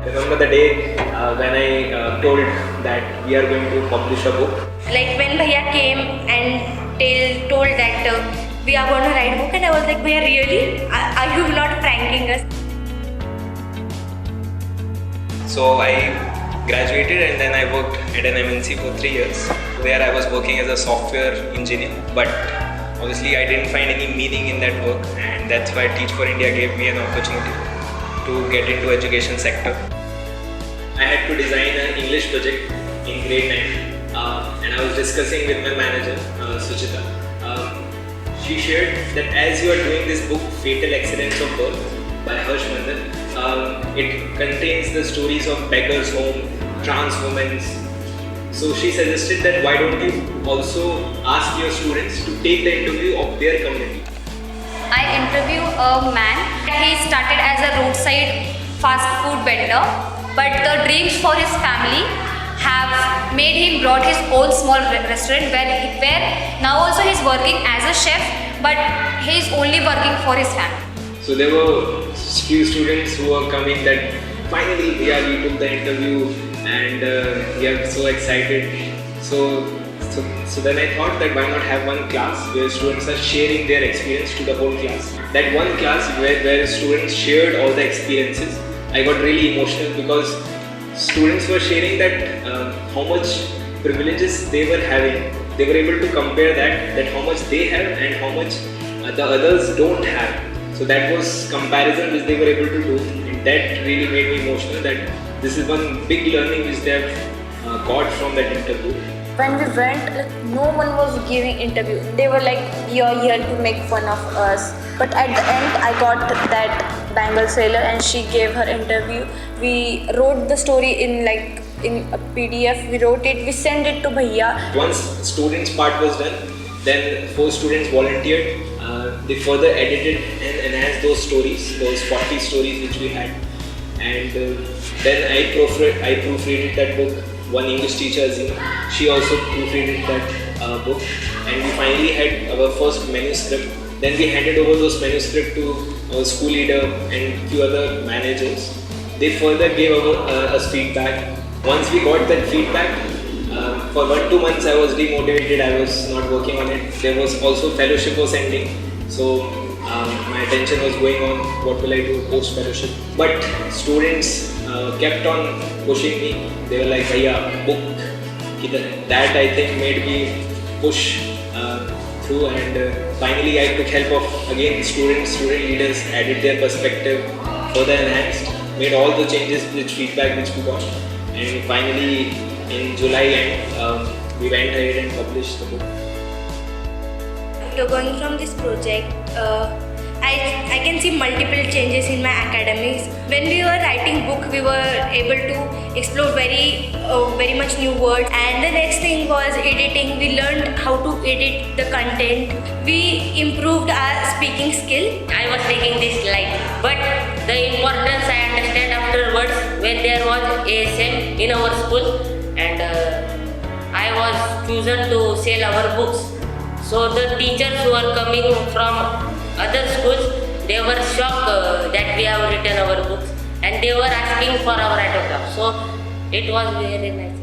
remember the day when I told that we are going to publish a book. Like when Bhaiya came and told that we are going to write a book, and I was like, Bhaiya, really? Are you not pranking us? So I graduated and then I worked at an MNC for 3 years. There I was working as a software engineer, but obviously I didn't find any meaning in that work, and that's why TeachForIndia gave me an opportunity to get into education sector. I had to design an English project in grade 9 and I was discussing with my manager, Suchita. She shared that as you are doing this book, Fatal Accidents of Birth by Harsh Mandan, it contains the stories of beggars' home, trans women. So she suggested that why don't you also ask your students to take the interview of their community. I interview a man. He started as a roadside fast food vendor, but the dreams for his family have made him brought his own small restaurant where now also he's working as a chef, but he's only working for his family. So there were few students who were coming that finally we took the interview and we are so excited. So then I thought that why not have one class where students are sharing their experience to the whole class. That one class where students shared all the experiences, I got really emotional because students were sharing that how much privileges they were having. They were able to compare that how much they have and how much the others don't have. So that was comparison which they were able to do, and that really made me emotional that this is one big learning which they have got from that interview. When we went, no one was giving interview. They were like, you're here to make fun of us. But at the end, I got that Bengal sailor and she gave her interview. We wrote the story in a PDF. We wrote it, we sent it to Bhaiya. Once students' part was done, then 4 students volunteered. They further edited and enhanced those stories, those 40 stories which we had. And then I proofreaded that book. One English teacher, Azina, she also proofreaded that book. And we finally had our first manuscript. Then we handed over those manuscript to our school leader and few other managers. They further gave us feedback. Once we got that feedback, for 1-2 months I was demotivated, I was not working on it. There was also fellowship was ending, so my attention was going on what will I do post fellowship. But students kept on pushing me. They were like, Bhaiya, book kidhar hai? That I think made me push through, and finally I took help of again student leaders, added their perspective, further enhanced, made all the changes with feedback which we got, and finally in July end we went ahead and published the book. After going from this project, I can see multiple changes in my academics. When we were writing book, we were able to explore very much new words. And the next thing was editing. We learned how to edit the content. We improved our speaking skill. I was taking this light, but the importance I understand afterwards when there was ASM in our school, and I was chosen to sell our books. So the teachers who are coming from other schools, they were shocked that we have written our books, and they were asking for our autograph. So it was very nice.